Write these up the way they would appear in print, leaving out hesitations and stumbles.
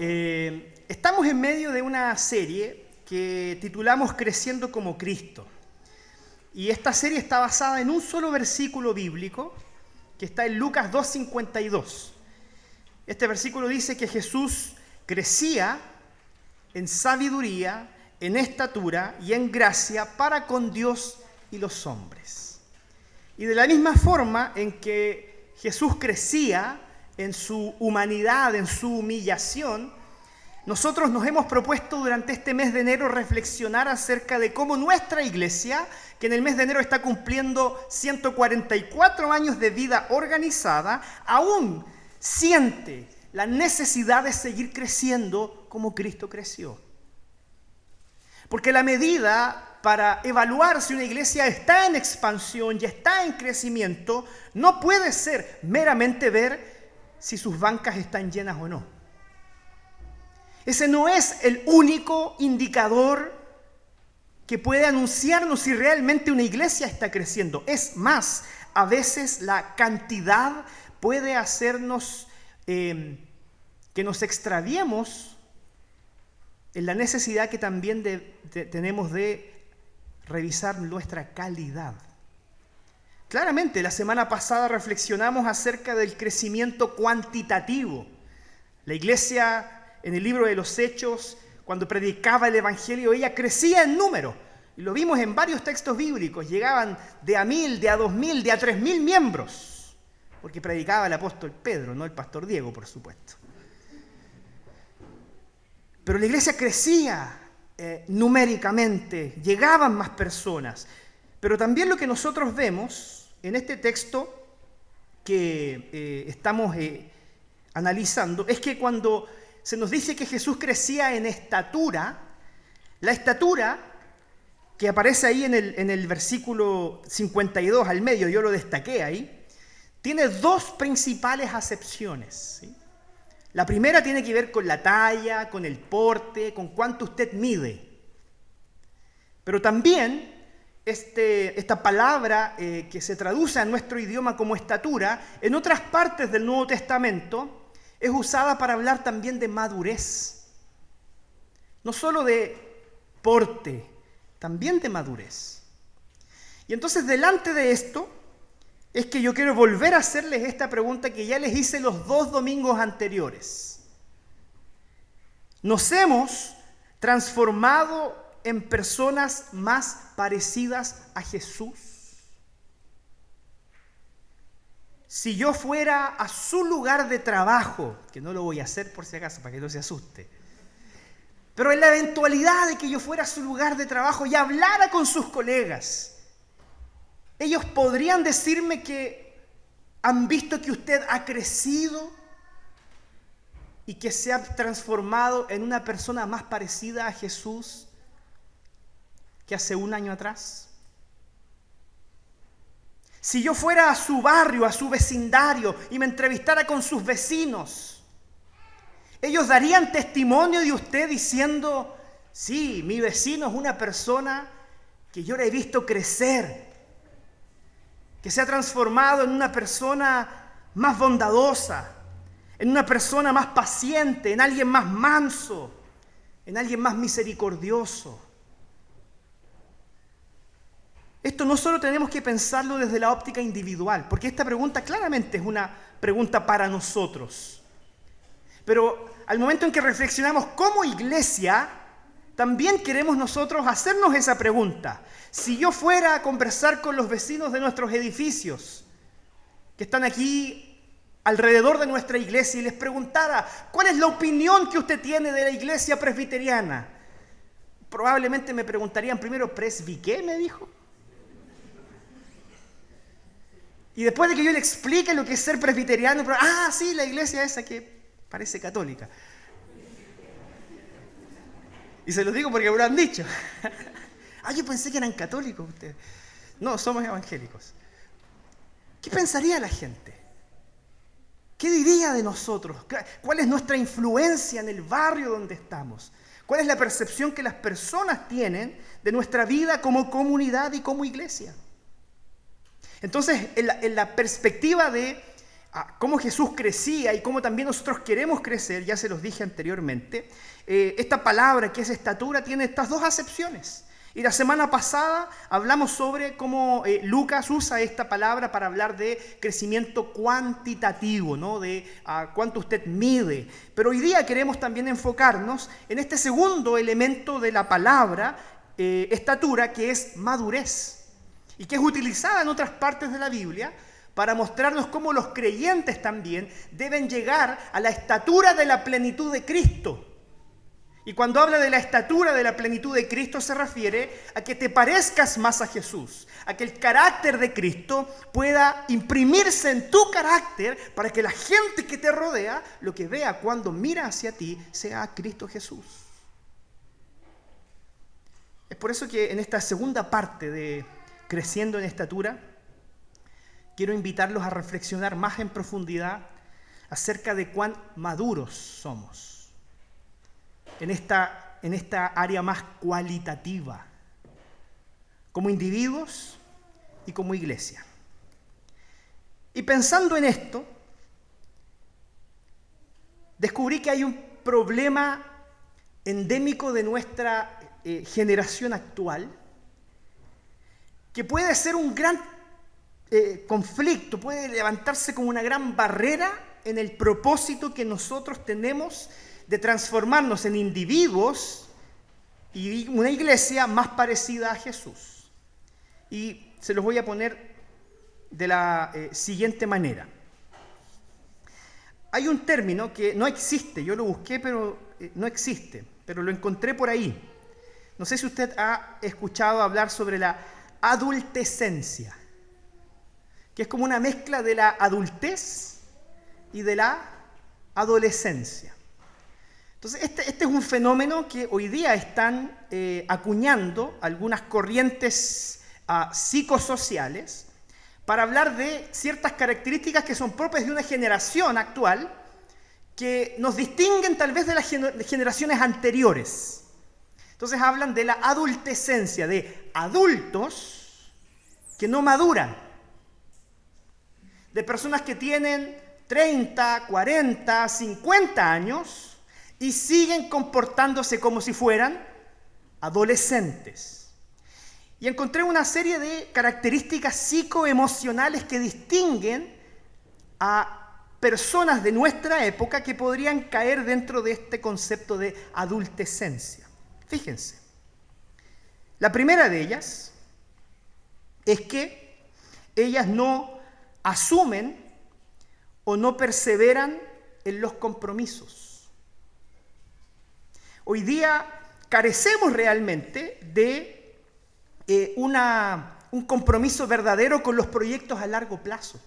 Estamos en medio de una serie que titulamos Creciendo como Cristo. Y esta serie está basada en un solo versículo bíblico que está en Lucas 2:52. Este versículo dice que Jesús crecía en sabiduría, en estatura y en gracia para con Dios y los hombres. Y de la misma forma en que Jesús crecía en su humanidad, en su humillación, nosotros nos hemos propuesto durante este mes de enero reflexionar acerca de cómo nuestra iglesia, que en el mes de enero está cumpliendo 144 años de vida organizada, aún siente la necesidad de seguir creciendo como Cristo creció. Porque la medida para evaluar si una iglesia está en expansión y está en crecimiento no puede ser meramente ver si sus bancas están llenas o no. Ese no es el único indicador que puede anunciarnos si realmente una iglesia está creciendo. Es más, a veces la cantidad puede hacernos que nos extraviemos en la necesidad que también tenemos de revisar nuestra calidad. Claramente, la semana pasada reflexionamos acerca del crecimiento cuantitativo. La iglesia, en el libro de los Hechos, cuando predicaba el Evangelio, ella crecía en número. Y lo vimos en varios textos bíblicos. Llegaban de a 1,000, de a 2,000, de a 3,000 miembros. Porque predicaba el apóstol Pedro, no el pastor Diego, por supuesto. Pero la iglesia crecía numéricamente, llegaban más personas. Pero también lo que nosotros vemos en este texto que estamos analizando es que cuando se nos dice que Jesús crecía en estatura, la estatura que aparece ahí en el versículo 52 al medio, yo lo destaqué ahí, tiene dos principales acepciones, ¿sí? La primera tiene que ver con la talla, con el porte, con cuánto usted mide. Pero también esta palabra que se traduce en nuestro idioma como estatura, en otras partes del Nuevo Testamento es usada para hablar también de madurez. No solo de porte, también de madurez. Y entonces delante de esto es que yo quiero volver a hacerles esta pregunta que ya les hice los 2 domingos anteriores. ¿Nos hemos transformado en personas más parecidas a Jesús? Si yo fuera a su lugar de trabajo, que no lo voy a hacer por si acaso, para que no se asuste, pero en la eventualidad de que yo fuera a su lugar de trabajo y hablara con sus colegas, ellos podrían decirme que han visto que usted ha crecido y que se ha transformado en una persona más parecida a Jesús que hace un año atrás. Si yo fuera a su barrio, a su vecindario y me entrevistara con sus vecinos, ellos darían testimonio de usted diciendo, sí, mi vecino es una persona que yo le he visto crecer, que se ha transformado en una persona más bondadosa, en una persona más paciente, en alguien más manso, en alguien más misericordioso. Esto no solo tenemos que pensarlo desde la óptica individual, porque esta pregunta claramente es una pregunta para nosotros. Pero al momento en que reflexionamos como iglesia, también queremos nosotros hacernos esa pregunta. Si yo fuera a conversar con los vecinos de nuestros edificios, que están aquí alrededor de nuestra iglesia, y les preguntara, ¿cuál es la opinión que usted tiene de la iglesia presbiteriana? Probablemente me preguntarían primero, ¿presbi qué? Me dijo. Y después de que yo le explique lo que es ser presbiteriano, sí, la iglesia esa que parece católica. Y se los digo porque me lo han dicho. Yo pensé que eran católicos ustedes. No, somos evangélicos. ¿Qué pensaría la gente? ¿Qué diría de nosotros? ¿Cuál es nuestra influencia en el barrio donde estamos? ¿Cuál es la percepción que las personas tienen de nuestra vida como comunidad y como iglesia? Entonces, en la perspectiva de cómo Jesús crecía y cómo también nosotros queremos crecer, ya se los dije anteriormente, esta palabra que es estatura tiene estas dos acepciones. Y la semana pasada hablamos sobre cómo Lucas usa esta palabra para hablar de crecimiento cuantitativo, ¿no? De cuánto usted mide. Pero hoy día queremos también enfocarnos en este segundo elemento de la palabra estatura, que es madurez, y que es utilizada en otras partes de la Biblia para mostrarnos cómo los creyentes también deben llegar a la estatura de la plenitud de Cristo. Y cuando habla de la estatura de la plenitud de Cristo se refiere a que te parezcas más a Jesús, a que el carácter de Cristo pueda imprimirse en tu carácter para que la gente que te rodea, lo que vea cuando mira hacia ti, sea a Cristo Jesús. Es por eso que en esta segunda parte de Creciendo en Estatura, quiero invitarlos a reflexionar más en profundidad acerca de cuán maduros somos en esta área más cualitativa, como individuos y como iglesia. Y pensando en esto, descubrí que hay un problema endémico de nuestra generación actual, que puede ser un gran conflicto, puede levantarse como una gran barrera en el propósito que nosotros tenemos de transformarnos en individuos y una iglesia más parecida a Jesús. Y se los voy a poner de la siguiente manera. Hay un término que no existe, yo lo busqué, pero no existe, pero lo encontré por ahí. No sé si usted ha escuchado hablar sobre la adultescencia, que es como una mezcla de la adultez y de la adolescencia. Entonces, este es un fenómeno que hoy día están acuñando algunas corrientes psicosociales para hablar de ciertas características que son propias de una generación actual que nos distinguen tal vez de las generaciones anteriores. Entonces hablan de la adultescencia, de adultos que no maduran, de personas que tienen 30, 40, 50 años y siguen comportándose como si fueran adolescentes. Y encontré una serie de características psicoemocionales que distinguen a personas de nuestra época que podrían caer dentro de este concepto de adultescencia. Fíjense, la primera de ellas es que ellas no asumen o no perseveran en los compromisos. Hoy día carecemos realmente de un compromiso verdadero con los proyectos a largo plazo.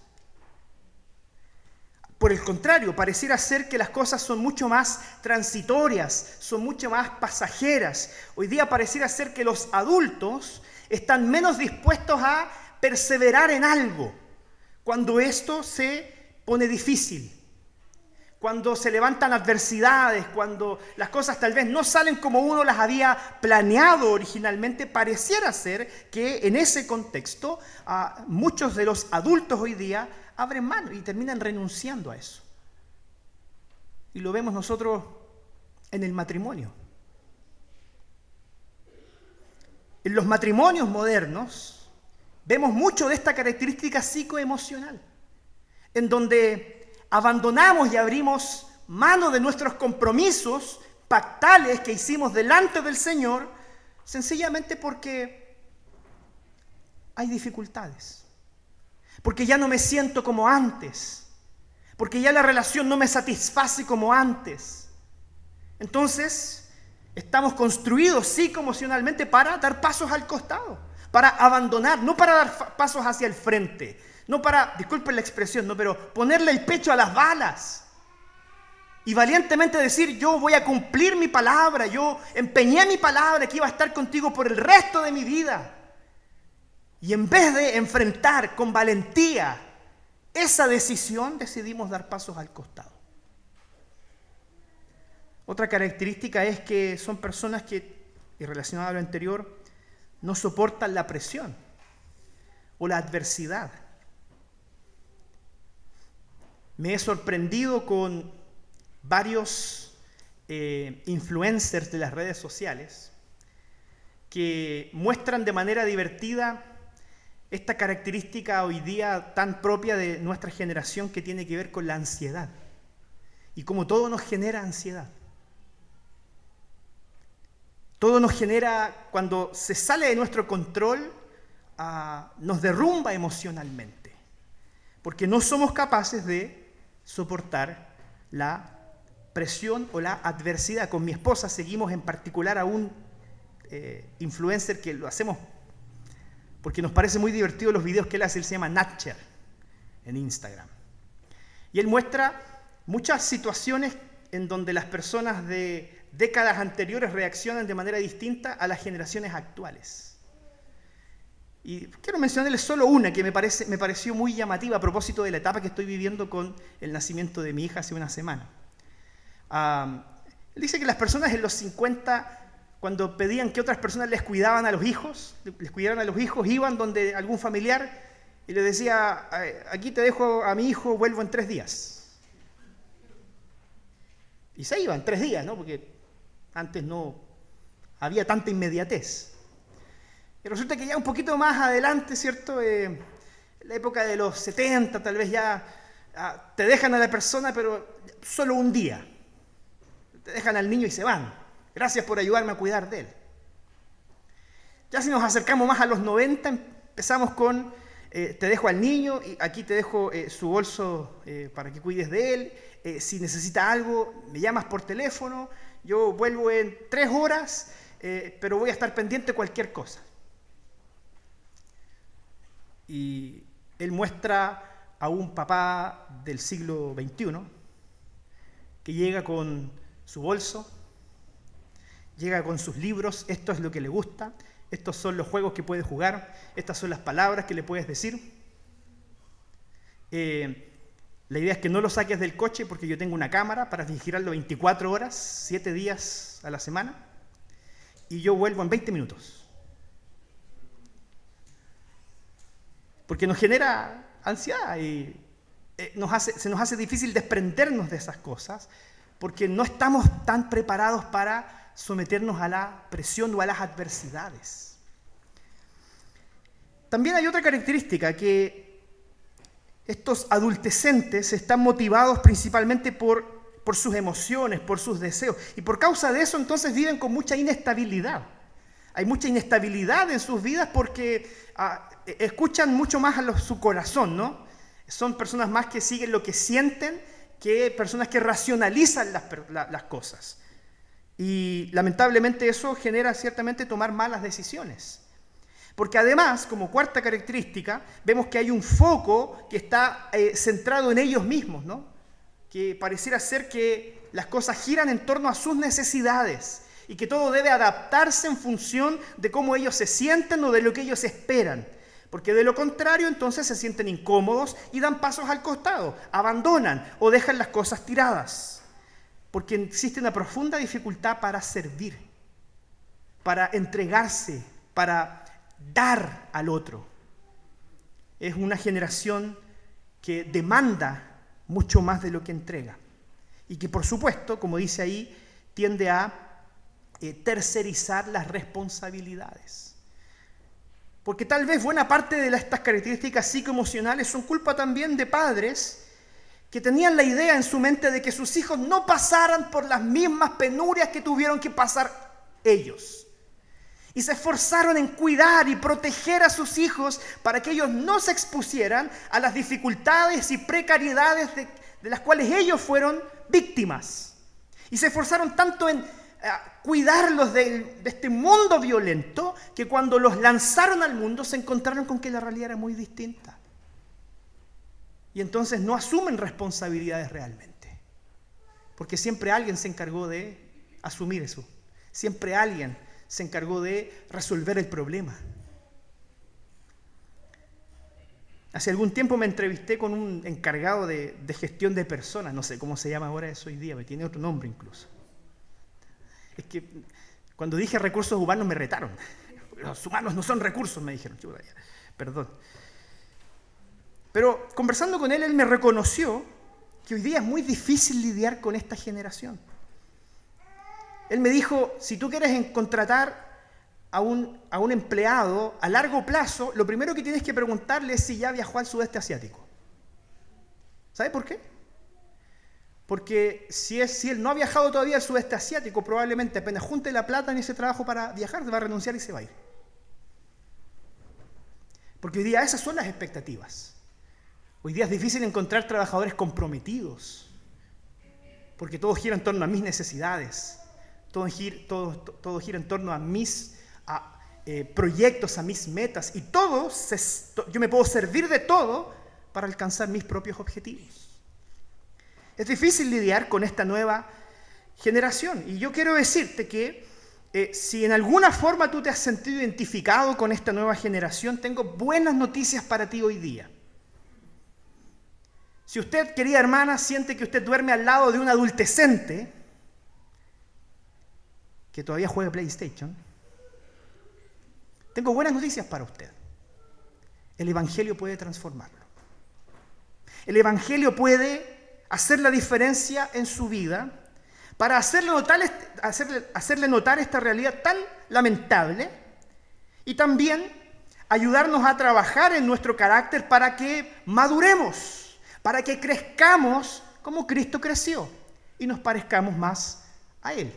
Por el contrario, pareciera ser que las cosas son mucho más transitorias, son mucho más pasajeras. Hoy día pareciera ser que los adultos están menos dispuestos a perseverar en algo cuando esto se pone difícil, cuando se levantan adversidades, cuando las cosas tal vez no salen como uno las había planeado originalmente. Pareciera ser que en ese contexto muchos de los adultos hoy día abren mano y terminan renunciando a eso. Y lo vemos nosotros en el matrimonio. En los matrimonios modernos vemos mucho de esta característica psicoemocional, en donde abandonamos y abrimos mano de nuestros compromisos pactales que hicimos delante del Señor, sencillamente porque hay dificultades, porque ya no me siento como antes, porque ya la relación no me satisface como antes. Entonces, estamos construidos psicoemocionalmente para dar pasos al costado, para abandonar, no para dar pasos hacia el frente, no para, disculpen la expresión, no, pero ponerle el pecho a las balas y valientemente decir: yo voy a cumplir mi palabra, yo empeñé mi palabra que iba a estar contigo por el resto de mi vida. Y en vez de enfrentar con valentía esa decisión, decidimos dar pasos al costado. Otra característica es que son personas que, y relacionado a lo anterior, no soportan la presión o la adversidad. me he sorprendido con varios influencers de las redes sociales que muestran de manera divertida esta característica hoy día tan propia de nuestra generación que tiene que ver con la ansiedad y cómo todo nos genera ansiedad. Todo nos genera, cuando se sale de nuestro control, nos derrumba emocionalmente, porque no somos capaces de soportar la presión o la adversidad. Con mi esposa seguimos en particular a un influencer que lo hacemos porque nos parece muy divertido los videos que él hace. Él se llama Natcher en Instagram. Y él muestra muchas situaciones en donde las personas de décadas anteriores reaccionan de manera distinta a las generaciones actuales. Y quiero mencionarles solo una que me pareció muy llamativa a propósito de la etapa que estoy viviendo con el nacimiento de mi hija hace una semana. Él dice que las personas en los 50, cuando pedían que otras personas les cuidaran a los hijos, iban donde algún familiar y les decía: aquí te dejo a mi hijo, vuelvo en 3 días. Y se iban 3 días, ¿no? Porque antes no había tanta inmediatez. Y resulta que ya un poquito más adelante, ¿cierto? En la época de los 70, tal vez ya te dejan a la persona, pero solo un día. Te dejan al niño y se van. Gracias por ayudarme a cuidar de él. Ya si nos acercamos más a los 90, empezamos con te dejo al niño, y aquí te dejo su bolso para que cuides de él. Si necesita algo, me llamas por teléfono. Yo vuelvo en 3 horas, pero voy a estar pendiente de cualquier cosa. Y él muestra a un papá del siglo XXI que llega con su bolso, llega con sus libros. Esto es lo que le gusta, estos son los juegos que puede jugar, estas son las palabras que le puedes decir. La idea es que no lo saques del coche porque yo tengo una cámara para vigilarlo 24 horas, 7 días a la semana, y yo vuelvo en 20 minutos. Porque nos genera ansiedad y se nos hace difícil desprendernos de esas cosas porque no estamos tan preparados para someternos a la presión o a las adversidades. También hay otra característica, que estos adultecentes están motivados principalmente por sus emociones, por sus deseos, y por causa de eso entonces viven con mucha inestabilidad. Hay mucha inestabilidad en sus vidas porque escuchan mucho más a su corazón, ¿no? Son personas más que siguen lo que sienten que personas que racionalizan las cosas. Y lamentablemente eso genera ciertamente tomar malas decisiones. Porque además, como cuarta característica, vemos que hay un foco que está centrado en ellos mismos, ¿no? Que pareciera ser que las cosas giran en torno a sus necesidades y que todo debe adaptarse en función de cómo ellos se sienten o de lo que ellos esperan. Porque de lo contrario, entonces se sienten incómodos y dan pasos al costado, abandonan o dejan las cosas tiradas. Porque existe una profunda dificultad para servir, para entregarse, para dar al otro. Es una generación que demanda mucho más de lo que entrega. Y que, por supuesto, como dice ahí, tiende a tercerizar las responsabilidades. Porque tal vez buena parte de estas características psicoemocionales son culpa también de padres que tenían la idea en su mente de que sus hijos no pasaran por las mismas penurias que tuvieron que pasar ellos. Y se esforzaron en cuidar y proteger a sus hijos para que ellos no se expusieran a las dificultades y precariedades de las cuales ellos fueron víctimas. Y se esforzaron tanto en cuidarlos de este mundo violento que cuando los lanzaron al mundo se encontraron con que la realidad era muy distinta. Y entonces no asumen responsabilidades realmente. Porque siempre alguien se encargó de asumir eso. Siempre alguien se encargó de resolver el problema. Hace algún tiempo me entrevisté con un encargado de gestión de personas, no sé cómo se llama ahora eso hoy día, me tiene otro nombre incluso. Es que cuando dije recursos humanos me retaron. Los humanos no son recursos, me dijeron. Perdón. Pero conversando con él, él me reconoció que hoy día es muy difícil lidiar con esta generación. Él me dijo, si tú quieres contratar a un empleado a largo plazo, lo primero que tienes que preguntarle es si ya viajó al sudeste asiático. ¿Sabe por qué? Porque si él no ha viajado todavía al sudeste asiático, probablemente apenas junte la plata en ese trabajo para viajar, va a renunciar y se va a ir. Porque hoy día esas son las expectativas. Hoy día es difícil encontrar trabajadores comprometidos, porque todo gira en torno a mis necesidades, todo gira en torno a mis proyectos, a mis metas, y yo me puedo servir de todo para alcanzar mis propios objetivos. Es difícil lidiar con esta nueva generación, y yo quiero decirte que si en alguna forma tú te has sentido identificado con esta nueva generación, tengo buenas noticias para ti hoy día. Si usted, querida hermana, siente que usted duerme al lado de un adultecente que todavía juega PlayStation, tengo buenas noticias para usted. El Evangelio puede transformarlo. El Evangelio puede hacer la diferencia en su vida para hacerle notar esta realidad tan lamentable y también ayudarnos a trabajar en nuestro carácter para que maduremos, para que crezcamos como Cristo creció y nos parezcamos más a Él.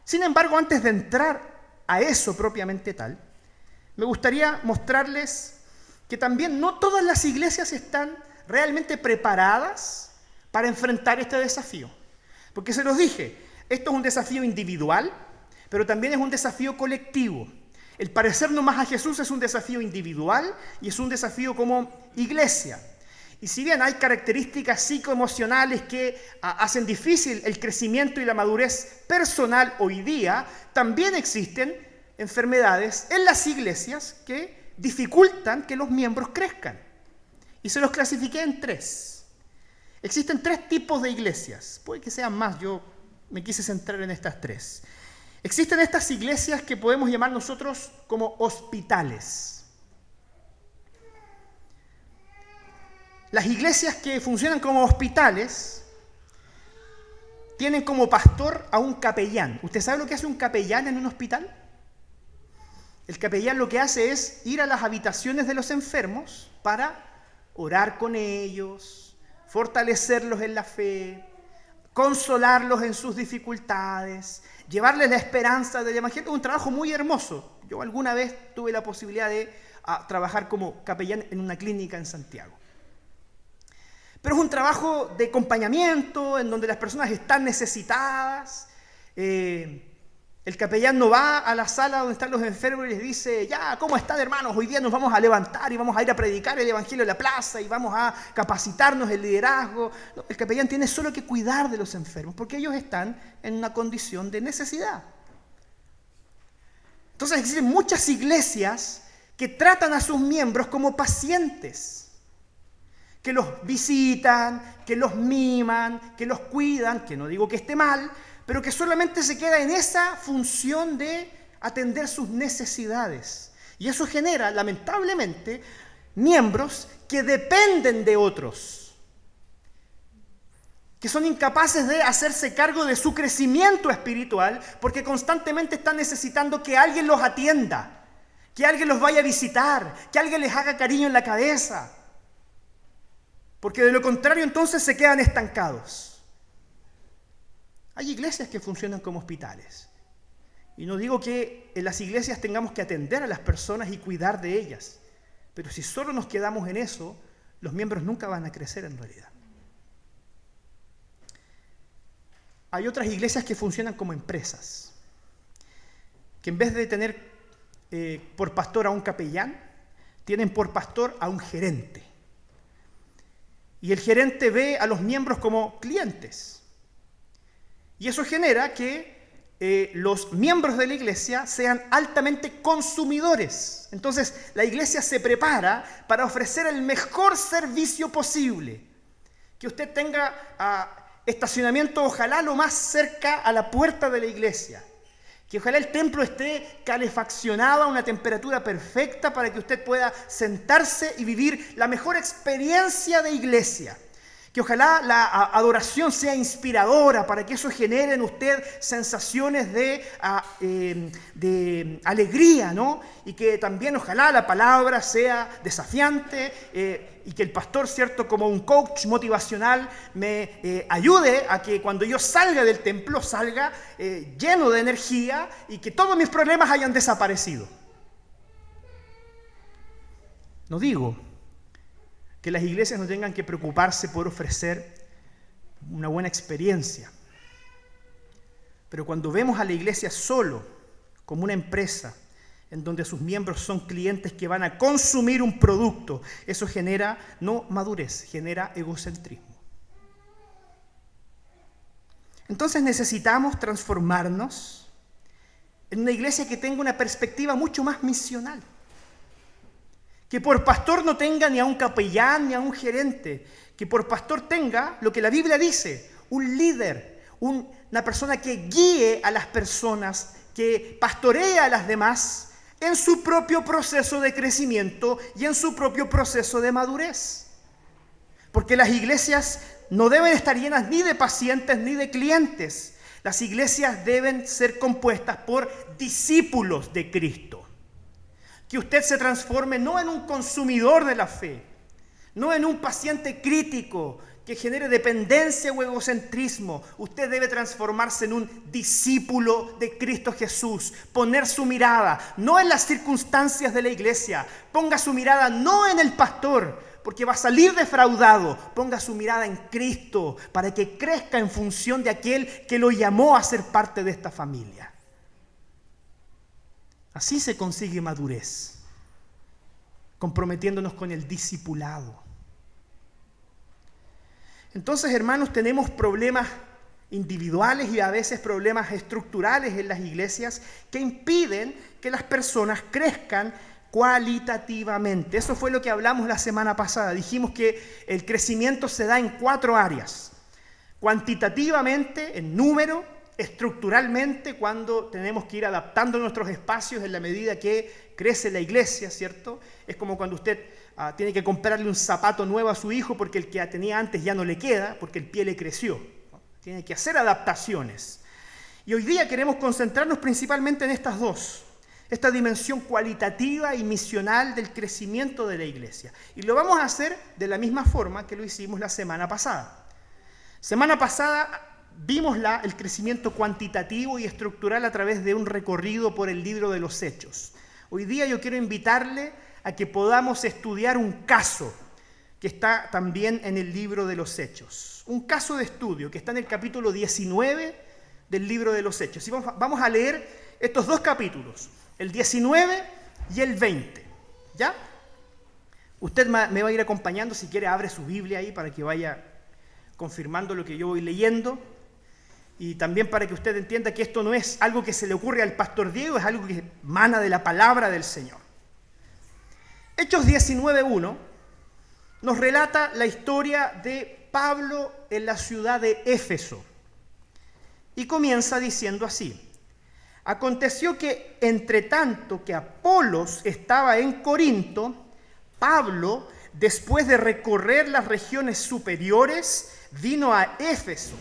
Sin embargo, antes de entrar a eso propiamente tal, me gustaría mostrarles que también no todas las iglesias están realmente preparadas para enfrentar este desafío. Porque se los dije, esto es un desafío individual, pero también es un desafío colectivo. El parecernos más a Jesús es un desafío individual y es un desafío como iglesia. Y si bien hay características psicoemocionales que hacen difícil el crecimiento y la madurez personal hoy día, también existen enfermedades en las iglesias que dificultan que los miembros crezcan. Y se los clasifiqué en 3. Existen 3 tipos de iglesias. Puede que sean más, yo me quise centrar en estas 3. Existen estas iglesias que podemos llamar nosotros como hospitales. Las iglesias que funcionan como hospitales tienen como pastor a un capellán. ¿Usted sabe lo que hace un capellán en un hospital? El capellán lo que hace es ir a las habitaciones de los enfermos para orar con ellos, fortalecerlos en la fe, consolarlos en sus dificultades, llevarles la esperanza del Evangelio. Es un trabajo muy hermoso. Yo alguna vez tuve la posibilidad de trabajar como capellán en una clínica en Santiago. Pero es un trabajo de acompañamiento en donde las personas están necesitadas. El capellán no va a la sala donde están los enfermos y les dice, ya, ¿cómo están, hermanos? Hoy día nos vamos a levantar y vamos a ir a predicar el Evangelio en la plaza y vamos a capacitarnos en liderazgo. No, el capellán tiene solo que cuidar de los enfermos porque ellos están en una condición de necesidad. Entonces existen muchas iglesias que tratan a sus miembros como pacientes, que los visitan, que los miman, que los cuidan, que no digo que esté mal, pero que solamente se queda en esa función de atender sus necesidades. Y eso genera, lamentablemente, miembros que dependen de otros, que son incapaces de hacerse cargo de su crecimiento espiritual porque constantemente están necesitando que alguien los atienda, que alguien los vaya a visitar, que alguien les haga cariño en la cabeza. Porque de lo contrario entonces se quedan estancados. Hay iglesias que funcionan como hospitales. Y no digo que en las iglesias tengamos que atender a las personas y cuidar de ellas. Pero si solo nos quedamos en eso, los miembros nunca van a crecer en realidad. Hay otras iglesias que funcionan como empresas. Que en vez de tener por pastor a un capellán, tienen por pastor a un gerente. Y el gerente ve a los miembros como clientes. Y eso genera que los miembros de la iglesia sean altamente consumidores. Entonces, la iglesia se prepara para ofrecer el mejor servicio posible. Que usted tenga estacionamiento, ojalá lo más cerca a la puerta de la iglesia. Que ojalá el templo esté calefaccionado a una temperatura perfecta para que usted pueda sentarse y vivir la mejor experiencia de iglesia. Que ojalá la adoración sea inspiradora para que eso genere en usted sensaciones de alegría, ¿no? Y que también ojalá la palabra sea desafiante y que el pastor, ¿cierto? Como un coach motivacional me ayude a que cuando yo salga del templo salga lleno de energía y que todos mis problemas hayan desaparecido. No digo que las iglesias no tengan que preocuparse por ofrecer una buena experiencia. Pero cuando vemos a la iglesia solo como una empresa en donde sus miembros son clientes que van a consumir un producto, eso genera no madurez, genera egocentrismo. Entonces necesitamos transformarnos en una iglesia que tenga una perspectiva mucho más misional. Que por pastor no tenga ni a un capellán ni a un gerente. Que por pastor tenga lo que la Biblia dice, un líder, una persona que guíe a las personas, que pastoree a las demás en su propio proceso de crecimiento y en su propio proceso de madurez. Porque las iglesias no deben estar llenas ni de pacientes ni de clientes. Las iglesias deben ser compuestas por discípulos de Cristo. Que usted se transforme no en un consumidor de la fe, no en un paciente crítico que genere dependencia o egocentrismo. Usted debe transformarse en un discípulo de Cristo Jesús. Poner su mirada no en las circunstancias de la iglesia. Ponga su mirada no en el pastor, porque va a salir defraudado. Ponga su mirada en Cristo para que crezca en función de aquel que lo llamó a ser parte de esta familia. Así se consigue madurez, comprometiéndonos con el discipulado. Entonces, hermanos, tenemos problemas individuales y a veces problemas estructurales en las iglesias que impiden que las personas crezcan cualitativamente. Eso fue lo que hablamos la semana pasada. Dijimos que el crecimiento se da en 4 áreas. Cuantitativamente, en número; estructuralmente, cuando tenemos que ir adaptando nuestros espacios en la medida que crece la iglesia, ¿cierto? Es como cuando usted tiene que comprarle un zapato nuevo a su hijo porque el que tenía antes ya no le queda, porque el pie le creció, ¿no? Tiene que hacer adaptaciones. Y hoy día queremos concentrarnos principalmente en estas dos, esta dimensión cualitativa y misional del crecimiento de la iglesia. Y lo vamos a hacer de la misma forma que lo hicimos la semana pasada. Semana pasada vimos el crecimiento cuantitativo y estructural a través de un recorrido por el libro de los Hechos. Hoy día yo quiero invitarle a que podamos estudiar un caso que está también en el libro de los Hechos. Un caso de estudio que está en el capítulo 19 del libro de los Hechos. Y vamos a leer estos 2 capítulos, el 19 y el 20. ¿Ya? Usted me va a ir acompañando, si quiere abre su Biblia ahí para que vaya confirmando lo que yo voy leyendo. Y también para que usted entienda que esto no es algo que se le ocurre al pastor Diego, es algo que emana de la palabra del Señor. Hechos 19:1 nos relata la historia de Pablo en la ciudad de Éfeso. Y comienza diciendo así: aconteció que entre tanto que Apolos estaba en Corinto, Pablo, después de recorrer las regiones superiores, vino a Éfeso.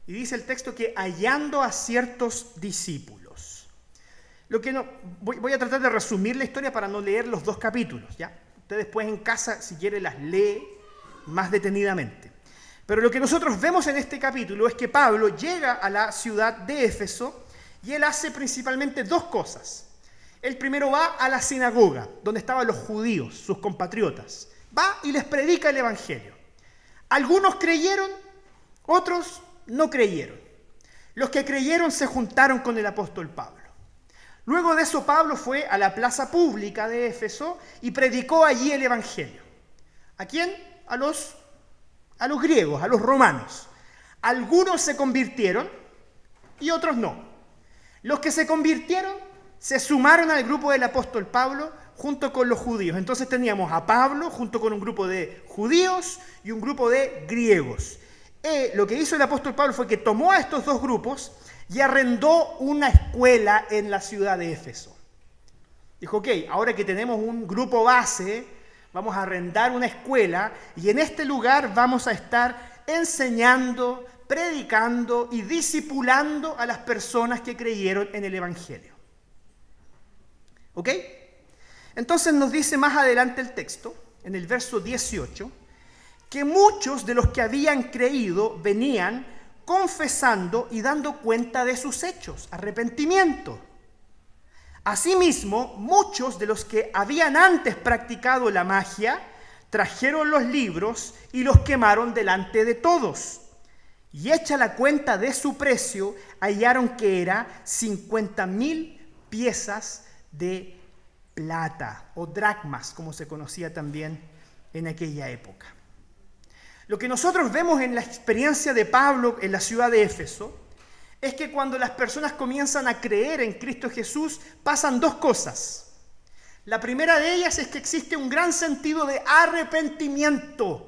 Y dice el texto que hallando a ciertos discípulos. Voy a tratar de resumir la historia para no leer los 2 capítulos, ¿ya? Usted después en casa, si quiere, las lee más detenidamente. Pero lo que nosotros vemos en este capítulo es que Pablo llega a la ciudad de Éfeso y él hace principalmente 2 cosas. Él primero va a la sinagoga, donde estaban los judíos, sus compatriotas. Va y les predica el evangelio. Algunos creyeron, otros no creyeron. Los que creyeron se juntaron con el apóstol Pablo. Luego de eso, Pablo fue a la plaza pública de Éfeso y predicó allí el evangelio. ¿A quién? A los griegos, a los romanos. Algunos se convirtieron y otros no. Los que se convirtieron se sumaron al grupo del apóstol Pablo junto con los judíos. Entonces teníamos a Pablo junto con un grupo de judíos y un grupo de griegos. Lo que hizo el apóstol Pablo fue que tomó a estos 2 grupos y arrendó una escuela en la ciudad de Éfeso. Dijo, ok, ahora que tenemos un grupo base, Vamos a arrendar una escuela y en este lugar vamos a estar enseñando, predicando y discipulando a las personas que creyeron en el Evangelio. ¿Ok? Entonces nos dice más adelante el texto, en el verso 18, que muchos de los que habían creído venían confesando y dando cuenta de sus hechos, arrepentimiento. Asimismo, muchos de los que habían antes practicado la magia trajeron los libros y los quemaron delante de todos. Y hecha la cuenta de su precio, hallaron que era 50,000 piezas de plata o dracmas, como se conocía también en aquella época. Lo que nosotros vemos en la experiencia de Pablo en la ciudad de Éfeso es que cuando las personas comienzan a creer en Cristo Jesús, pasan dos cosas. La primera de ellas es que existe un gran sentido de arrepentimiento.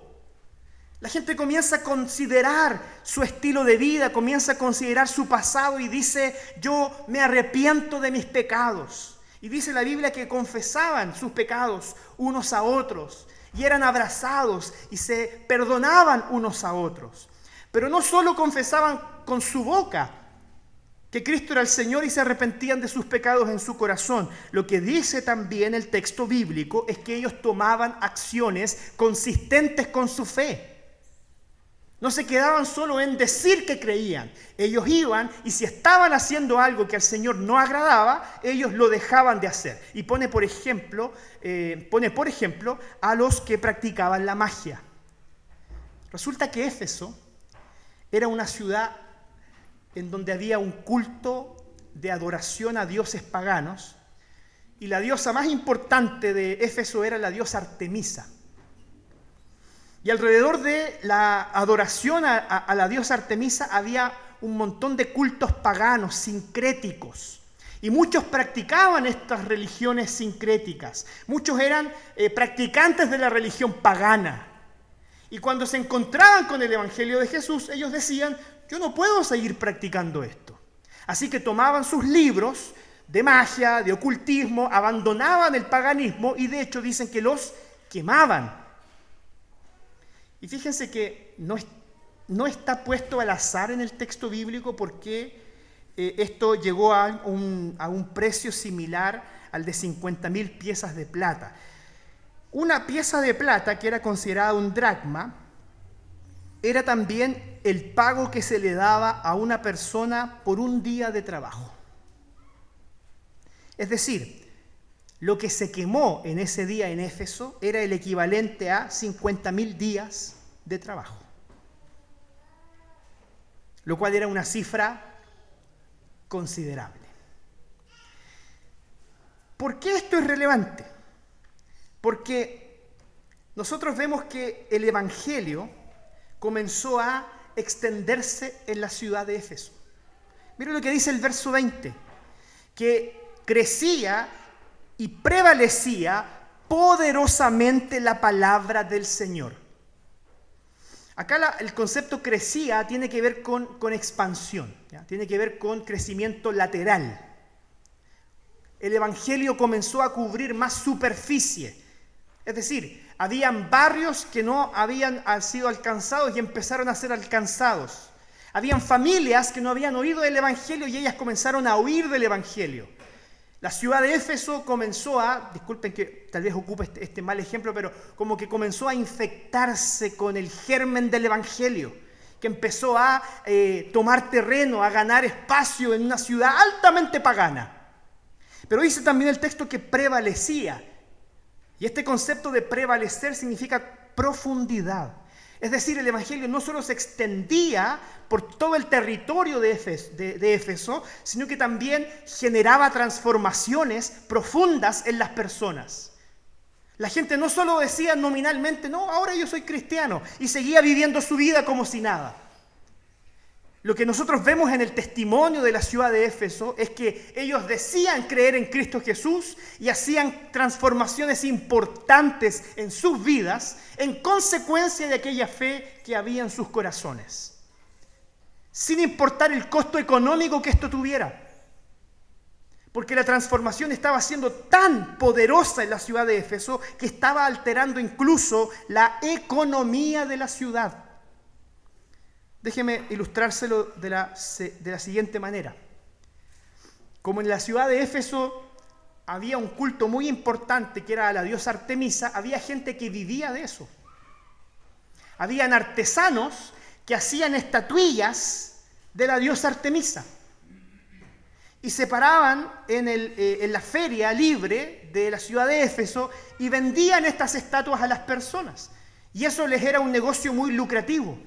La gente comienza a considerar su estilo de vida, comienza a considerar su pasado y dice, yo me arrepiento de mis pecados. Y dice la Biblia que confesaban sus pecados unos a otros y eran abrazados y se perdonaban unos a otros. Pero no solo confesaban con su boca que Cristo era el Señor y se arrepentían de sus pecados en su corazón. Lo que dice también el texto bíblico es que ellos tomaban acciones consistentes con su fe. No se quedaban solo en decir que creían. Ellos iban y si estaban haciendo algo que al Señor no agradaba, ellos lo dejaban de hacer. Y pone por ejemplo a los que practicaban la magia. Resulta que Éfeso era una ciudad en donde había un culto de adoración a dioses paganos y la diosa más importante de Éfeso era la diosa Artemisa. Y alrededor de la adoración a la diosa Artemisa había un montón de cultos paganos, sincréticos. Y muchos practicaban estas religiones sincréticas. Muchos eran practicantes de la religión pagana. Y cuando se encontraban con el Evangelio de Jesús, ellos decían, yo no puedo seguir practicando esto. Así que tomaban sus libros de magia, de ocultismo, abandonaban el paganismo y de hecho dicen que los quemaban. Y fíjense que no está puesto al azar en el texto bíblico porque esto llegó a un precio similar al de 50,000 piezas de plata. Una pieza de plata, que era considerada un dracma, era también el pago que se le daba a una persona por un día de trabajo. Es decir, lo que se quemó en ese día en Éfeso era el equivalente a 50,000 días de trabajo. Lo cual era una cifra considerable. ¿Por qué esto es relevante? Porque nosotros vemos que el Evangelio comenzó a extenderse en la ciudad de Éfeso. Miren lo que dice el verso 20, que crecía y prevalecía poderosamente la palabra del Señor. Acá el concepto crecía tiene que ver con expansión, ¿ya? Tiene que ver con crecimiento lateral. El Evangelio comenzó a cubrir más superficie. Es decir, habían barrios que no habían sido alcanzados y empezaron a ser alcanzados. Habían familias que no habían oído del Evangelio y ellas comenzaron a oír del Evangelio. La ciudad de Éfeso comenzó disculpen que tal vez ocupe este mal ejemplo, pero como que comenzó a infectarse con el germen del Evangelio, que empezó a tomar terreno, a ganar espacio en una ciudad altamente pagana. Pero dice también el texto que prevalecía. Y este concepto de prevalecer significa profundidad. Es decir, el Evangelio no solo se extendía por todo el territorio de Éfeso, sino que también generaba transformaciones profundas en las personas. La gente no solo decía nominalmente, no, ahora yo soy cristiano, y seguía viviendo su vida como si nada. Lo que nosotros vemos en el testimonio de la ciudad de Éfeso es que ellos decían creer en Cristo Jesús y hacían transformaciones importantes en sus vidas en consecuencia de aquella fe que había en sus corazones, sin importar el costo económico que esto tuviera. porque la transformación estaba siendo tan poderosa en la ciudad de Éfeso que estaba alterando incluso la economía de la ciudad. Déjeme ilustrárselo de la siguiente manera. Como en la ciudad de Éfeso había un culto muy importante que era a la diosa Artemisa, había gente que vivía de eso. Habían artesanos que hacían estatuillas de la diosa Artemisa y se paraban en la feria libre de la ciudad de Éfeso y vendían estas estatuas a las personas. Y eso les era un negocio muy lucrativo.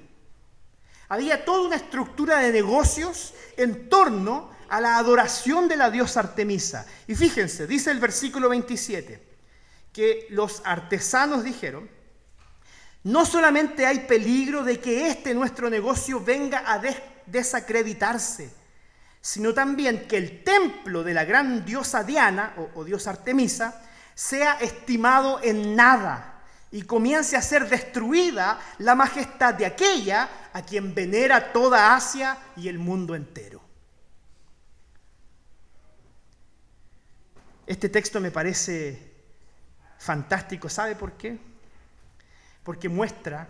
Había toda una estructura de negocios en torno a la adoración de la diosa Artemisa. Y fíjense, dice el versículo 27, que los artesanos dijeron: no solamente hay peligro de que nuestro negocio venga a desacreditarse, sino también que el templo de la gran diosa Diana o diosa Artemisa sea estimado en nada y comience a ser destruida la majestad de aquella a quien venera toda Asia y el mundo entero. Este texto me parece fantástico. ¿Sabe por qué? Porque muestra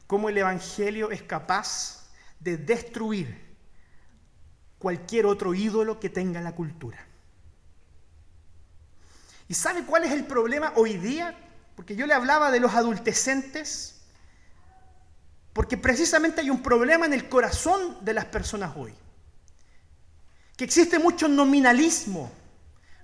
cómo el Evangelio es capaz de destruir cualquier otro ídolo que tenga la cultura. ¿Y sabe cuál es el problema hoy día? Porque yo le hablaba de los adultecentes, porque precisamente hay un problema en el corazón de las personas hoy. Que existe mucho nominalismo.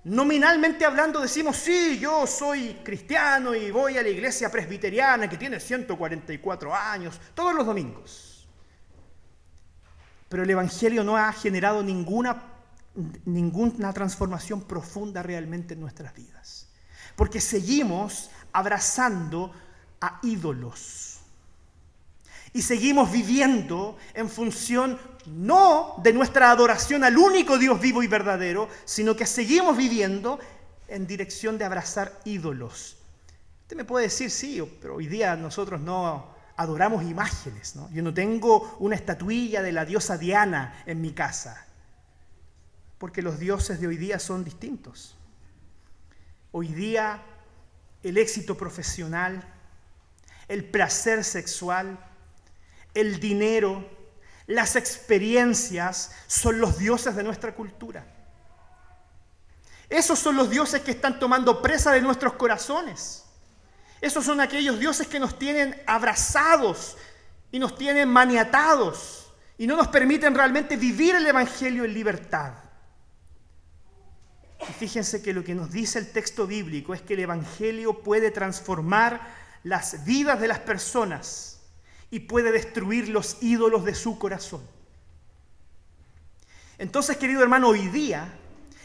Nominalmente hablando decimos: sí, yo soy cristiano y voy a la iglesia presbiteriana que tiene 144 años, todos los domingos. Pero el Evangelio no ha generado ninguna transformación profunda realmente en nuestras vidas. Porque seguimos abrazando a ídolos. Y seguimos viviendo en función no de nuestra adoración al único Dios vivo y verdadero, sino que seguimos viviendo en dirección de abrazar ídolos. Usted me puede decir: sí, pero hoy día nosotros no adoramos imágenes, ¿no? Yo no tengo una estatuilla de la diosa Diana en mi casa, porque los dioses de hoy día son distintos. Hoy día el éxito profesional, el placer sexual, el dinero, las experiencias son los dioses de nuestra cultura. Esos son los dioses que están tomando presa de nuestros corazones. Esos son aquellos dioses que nos tienen abrazados y nos tienen maniatados y no nos permiten realmente vivir el Evangelio en libertad. Y fíjense que lo que nos dice el texto bíblico es que el Evangelio puede transformar las vidas de las personas y puede destruir los ídolos de su corazón. Entonces, querido hermano, hoy día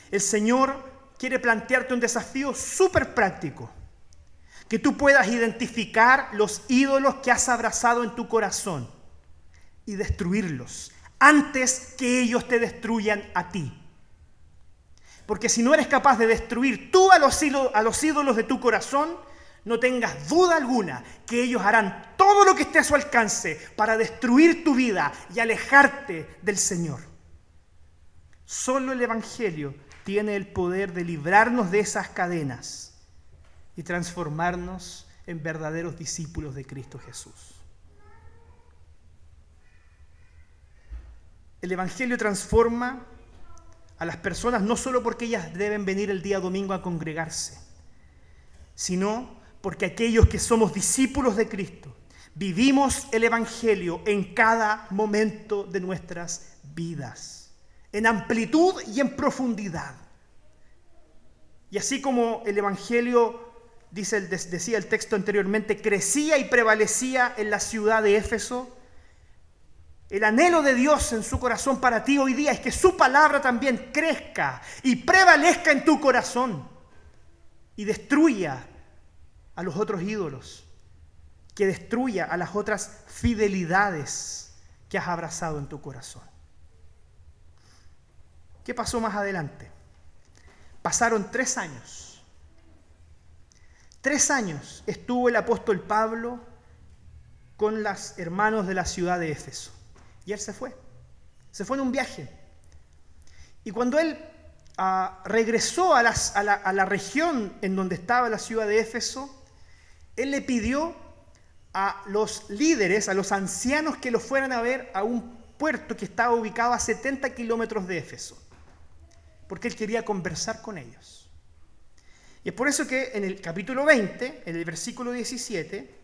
el Señor quiere plantearte un desafío súper práctico. Que tú puedas identificar los ídolos que has abrazado en tu corazón y destruirlos antes que ellos te destruyan a ti. Porque si no eres capaz de destruir tú a los ídolos de tu corazón, no tengas duda alguna que ellos harán todo lo que esté a su alcance para destruir tu vida y alejarte del Señor. Solo el Evangelio tiene el poder de librarnos de esas cadenas y transformarnos en verdaderos discípulos de Cristo Jesús. El Evangelio transforma a las personas no solo porque ellas deben venir el día domingo a congregarse, sino porque aquellos que somos discípulos de Cristo vivimos el Evangelio en cada momento de nuestras vidas, en amplitud y en profundidad. Y así como el Evangelio, decía el texto anteriormente, crecía y prevalecía en la ciudad de Éfeso, el anhelo de Dios en su corazón para ti hoy día es que su palabra también crezca y prevalezca en tu corazón y destruya a los otros ídolos, que destruya a las otras fidelidades que has abrazado en tu corazón. ¿Qué pasó más adelante? Pasaron 3 años. 3 años estuvo el apóstol Pablo con los hermanos de la ciudad de Éfeso. Y él se fue en un viaje. Y cuando él regresó a la región en donde estaba la ciudad de Éfeso, él le pidió a los líderes, a los ancianos, que lo fueran a ver a un puerto que estaba ubicado a 70 kilómetros de Éfeso, porque él quería conversar con ellos. Y es por eso que en el capítulo 20, en el versículo 17,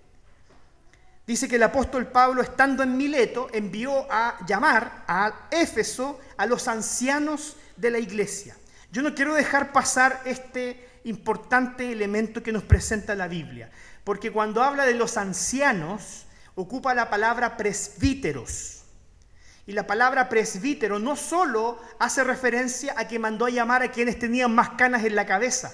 dice que el apóstol Pablo, estando en Mileto, envió a llamar a Éfeso a los ancianos de la iglesia. Yo no quiero dejar pasar este importante elemento que nos presenta la Biblia, porque cuando habla de los ancianos, ocupa la palabra presbíteros. Y la palabra presbítero no solo hace referencia a que mandó a llamar a quienes tenían más canas en la cabeza.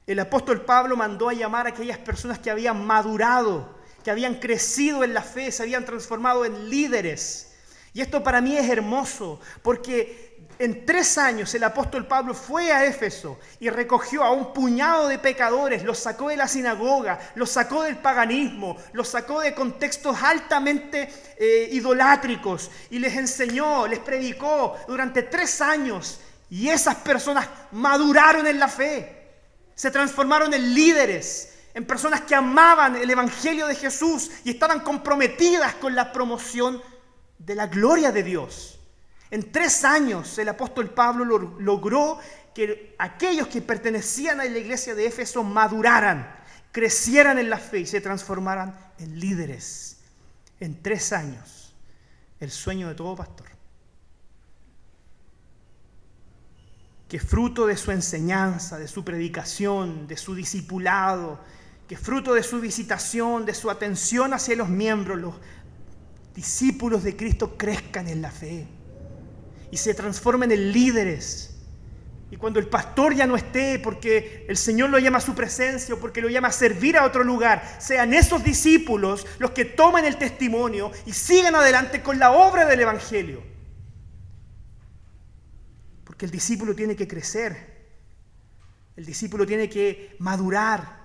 El apóstol Pablo mandó a llamar a aquellas personas que habían madurado, que habían crecido en la fe, se habían transformado en líderes. Y esto para mí es hermoso, porque en 3 años el apóstol Pablo fue a Éfeso y recogió a un puñado de pecadores, los sacó de la sinagoga, los sacó del paganismo, los sacó de contextos altamente idolátricos y les enseñó, les predicó durante 3 años. Y esas personas maduraron en la fe. Se transformaron en líderes, en personas que amaban el Evangelio de Jesús y estaban comprometidas con la promoción de la gloria de Dios. En 3 años el apóstol Pablo logró que aquellos que pertenecían a la iglesia de Éfeso maduraran, crecieran en la fe y se transformaran en líderes. En 3 años, el sueño de todo pastor. Que fruto de su enseñanza, de su predicación, de su discipulado, que fruto de su visitación, de su atención hacia los miembros, los discípulos de Cristo crezcan en la fe y se transformen en líderes. Y cuando el pastor ya no esté, porque el Señor lo llama a su presencia o porque lo llama a servir a otro lugar, sean esos discípulos los que tomen el testimonio y sigan adelante con la obra del Evangelio. Porque el discípulo tiene que crecer, el discípulo tiene que madurar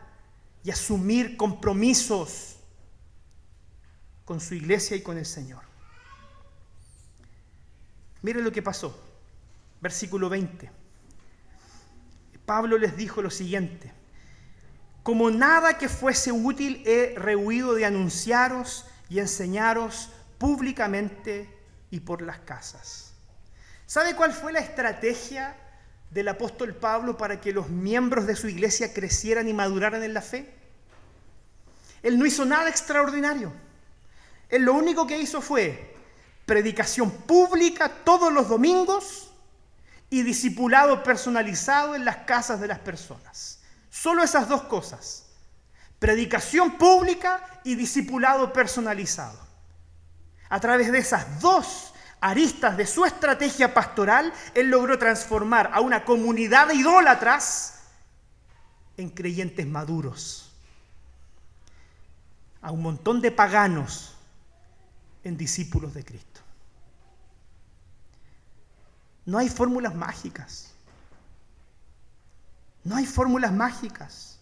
y asumir compromisos con su iglesia y con el Señor. Miren lo que pasó, versículo 20. Pablo les dijo lo siguiente: como nada que fuese útil he rehuido de anunciaros y enseñaros públicamente y por las casas. ¿Sabe cuál fue la estrategia del apóstol Pablo para que los miembros de su iglesia crecieran y maduraran en la fe? Él no hizo nada extraordinario. Él lo único que hizo fue predicación pública todos los domingos y discipulado personalizado en las casas de las personas. Solo esas 2 cosas: predicación pública y discipulado personalizado. A través de esas 2 aristas de su estrategia pastoral, él logró transformar a una comunidad de idólatras en creyentes maduros, a un montón de paganos en discípulos de Cristo. No hay fórmulas mágicas. No hay fórmulas mágicas.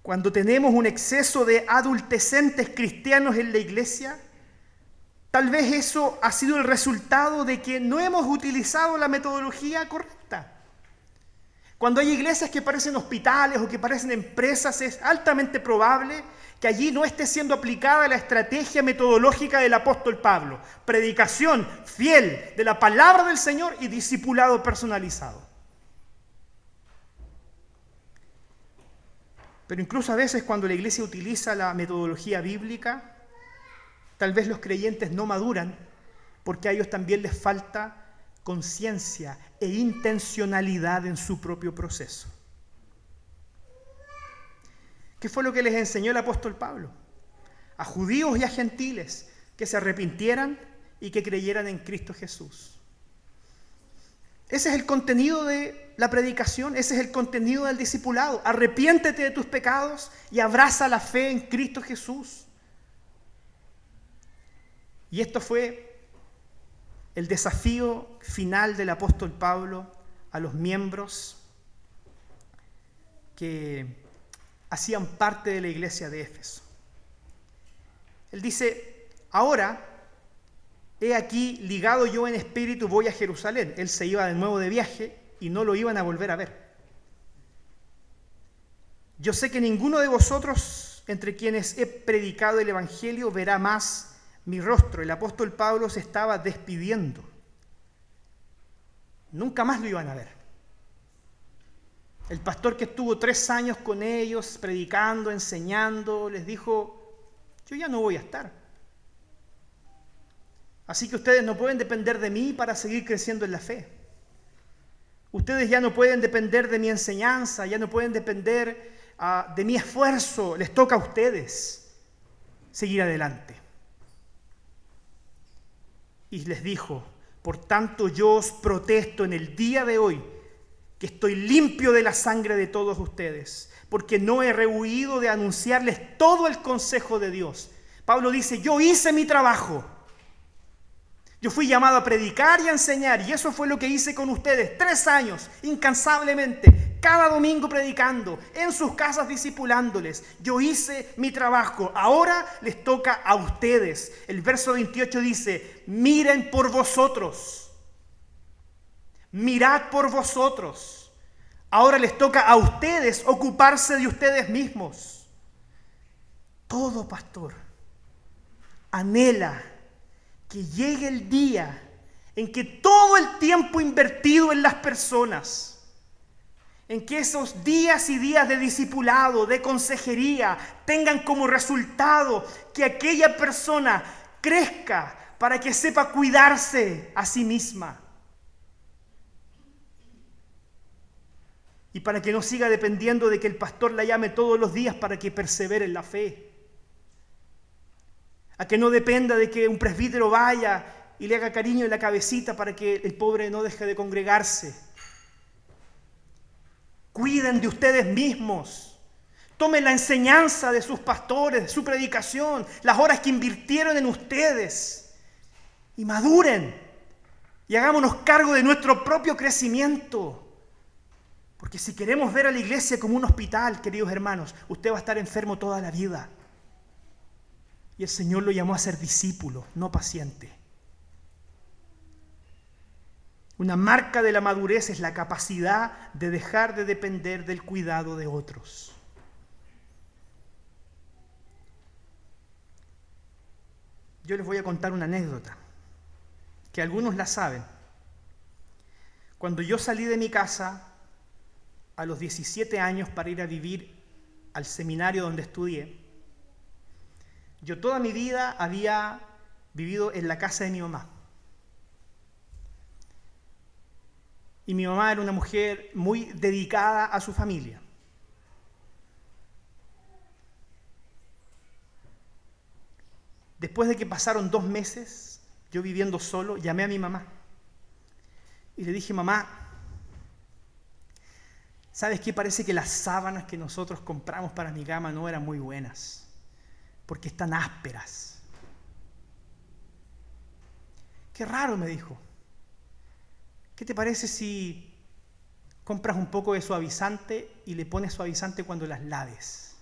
Cuando tenemos un exceso de adultecentes cristianos en la iglesia, tal vez eso ha sido el resultado de que no hemos utilizado la metodología correcta. Cuando hay iglesias que parecen hospitales o que parecen empresas, es altamente probable que allí no esté siendo aplicada la estrategia metodológica del apóstol Pablo: predicación fiel de la palabra del Señor y discipulado personalizado. Pero incluso a veces cuando la iglesia utiliza la metodología bíblica, tal vez los creyentes no maduran porque a ellos también les falta conciencia e intencionalidad en su propio proceso. ¿Qué fue lo que les enseñó el apóstol Pablo? A judíos y a gentiles que se arrepintieran y que creyeran en Cristo Jesús. Ese es el contenido de la predicación, ese es el contenido del discipulado. Arrepiéntete de tus pecados y abraza la fe en Cristo Jesús. Y esto fue el desafío final del apóstol Pablo a los miembros que hacían parte de la iglesia de Éfeso. Él dice: ahora he aquí, ligado yo en espíritu, voy a Jerusalén. Él se iba de nuevo de viaje y no lo iban a volver a ver. Yo sé que ninguno de vosotros, entre quienes he predicado el Evangelio, verá más mi rostro. El apóstol Pablo se estaba despidiendo. Nunca más lo iban a ver. El pastor que estuvo 3 años con ellos, predicando, enseñando, les dijo, yo ya no voy a estar. Así que ustedes no pueden depender de mí para seguir creciendo en la fe. Ustedes ya no pueden depender de mi enseñanza, ya no pueden depender de mi esfuerzo. Les toca a ustedes seguir adelante. Y les dijo, por tanto yo os protesto en el día de hoy que estoy limpio de la sangre de todos ustedes, porque no he rehuido de anunciarles todo el consejo de Dios. Pablo dice, yo hice mi trabajo. Yo fui llamado a predicar y a enseñar, y eso fue lo que hice con ustedes, 3 años, incansablemente, cada domingo predicando, en sus casas discipulándoles. Yo hice mi trabajo, ahora les toca a ustedes. El verso 28 dice, miren por vosotros, mirad por vosotros. Ahora les toca a ustedes ocuparse de ustedes mismos. Todo pastor anhela que llegue el día en que todo el tiempo invertido en las personas, en que esos días y días de discipulado, de consejería, tengan como resultado que aquella persona crezca para que sepa cuidarse a sí misma y para que no siga dependiendo de que el pastor la llame todos los días para que persevere en la fe. A que no dependa de que un presbítero vaya y le haga cariño en la cabecita para que el pobre no deje de congregarse. Cuiden de ustedes mismos. Tomen la enseñanza de sus pastores, de su predicación, las horas que invirtieron en ustedes. Y maduren. Y hagámonos cargo de nuestro propio crecimiento. Porque si queremos ver a la iglesia como un hospital, queridos hermanos, usted va a estar enfermo toda la vida. Y el Señor lo llamó a ser discípulo, no paciente. Una marca de la madurez es la capacidad de dejar de depender del cuidado de otros. Yo les voy a contar una anécdota, que algunos la saben. Cuando yo salí de mi casa a los 17 años para ir a vivir al seminario donde estudié, yo toda mi vida había vivido en la casa de mi mamá. Y mi mamá era una mujer muy dedicada a su familia. Después de que pasaron 2 meses, yo viviendo solo, llamé a mi mamá. Y le dije, mamá, ¿sabes qué? Parece que las sábanas que nosotros compramos para mi cama no eran muy buenas, porque están ásperas. Qué raro, me dijo. ¿Qué te parece si compras un poco de suavizante y le pones suavizante cuando las laves?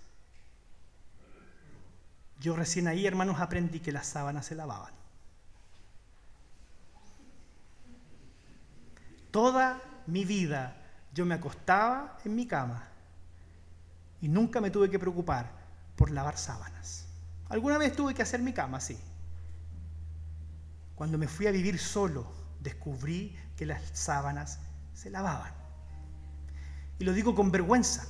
Yo recién ahí, hermanos, aprendí que las sábanas se lavaban. Toda mi vida yo me acostaba en mi cama y nunca me tuve que preocupar por lavar sábanas. Alguna vez tuve que hacer mi cama, sí. Cuando me fui a vivir solo, descubrí que las sábanas se lavaban. Y lo digo con vergüenza,